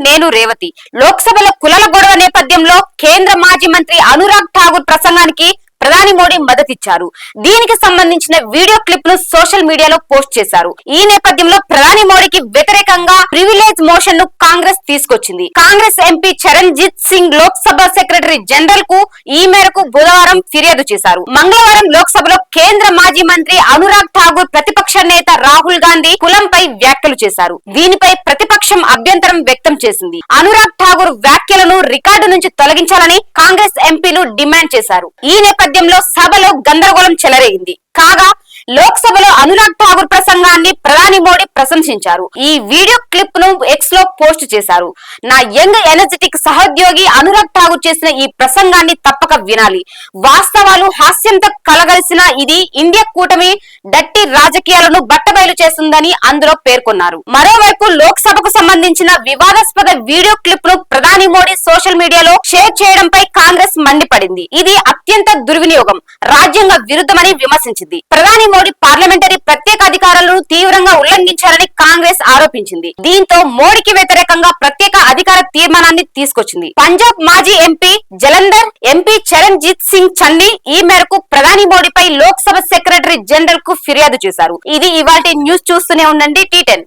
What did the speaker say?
నేను రేవతి. లోక్సభలో కులాల గొడవ నేపథ్యంలో కేంద్ర మాజీ మంత్రి అనురాగ్ ఠాగూర్ ప్రసంగానికి ప్రధాని మోడీ మద్దతిచ్చారు. దీనికి సంబంధించిన వీడియో క్లిప్ ను సోషల్ మీడియాలో పోస్ట్ చేశారు. ఈ నేపథ్యంలో ప్రధాని మోడీకి వ్యతిరేకంగా ప్రివిలేజ్ మోషన్ ను కాంగ్రెస్ తీసుకొచ్చింది. Congress MP Charanjit Singh Lok Sabha secretary general కు ఈ మేరకు బుధవారం ఫిర్యాదు చేశారు. మంగళవారం లోక్సభలో కేంద్ర మాజీ మంత్రి అనురాగ్ ఠాగూర్ ప్రతిపక్ష నేత రాహుల్ గాంధీ కులంపై వ్యాఖ్యలు చేశారు. దీనిపై ప్రతిపక్షం అభ్యంతరం వ్యక్తం చేసింది. అనురాగ్ ఠాగూర్ వ్యాఖ్యలను రికార్డు నుంచి తొలగించాలని కాంగ్రెస్ ఎంపీలు డిమాండ్ చేశారు. ఈ నేపథ్యంలో సభలో గందరగోళం చెలరేగింది. కాగా లోక్సభలో అనురాగ్ ఠాగూర్ ప్రసంగాన్ని ప్రధాని మోడీ ప్రశంసించారు. ఈ వీడియో క్లిప్ ను ఎక్స్ లో పోస్ట్ చేశారు. నా యంగ్ ఎనర్జెటిక్ సహోద్యోగి అనురాగ్ ఠాగూర్ చేసిన ఈ ప్రసంగాన్ని తప్పక వినాలి. వాస్తవాలు హాస్యంతో కలగలిసిన ఇది ఇండియా కూటమి డట్టి రాజకీయాలను బట్టబయలు చేస్తుందని అందులో పేర్కొన్నారు. మరోవైపు లోక్సభకు సంబంధించిన వివాదాస్పద వీడియో క్లిప్ ను ప్రధాని మోడీ సోషల్ మీడియాలో షేర్ చేయడంపై కాంగ్రెస్ మండిపడింది. ఇది అత్యంత దుర్వినియోగం, రాజ్యాంగ విరుద్ధమని విమర్శించింది. ప్రధాని మోడీ పార్లమెంటరీ ప్రత్యేక అధికారాలను తీవ్రంగా ఉల్లంఘించారని కాంగ్రెస్ ఆరోపించింది. దీంతో మోడీకి వ్యతిరేకంగా ప్రత్యేక అధికార తీర్మానాన్ని తీసుకొచ్చింది. పంజాబ్ మాజీ ఎంపీ జలంధర్ ఎంపీ చరణ్జీత్ సింగ్ చన్నీ ఈ మేరకు ప్రధాని మోడీపై లోక్సభ సెక్రటరీ జనరల్ కు ఫిర్యాదు చేశారు. ఇది ఇవాల్టి న్యూస్. చూస్తూనే ఉండండి T10.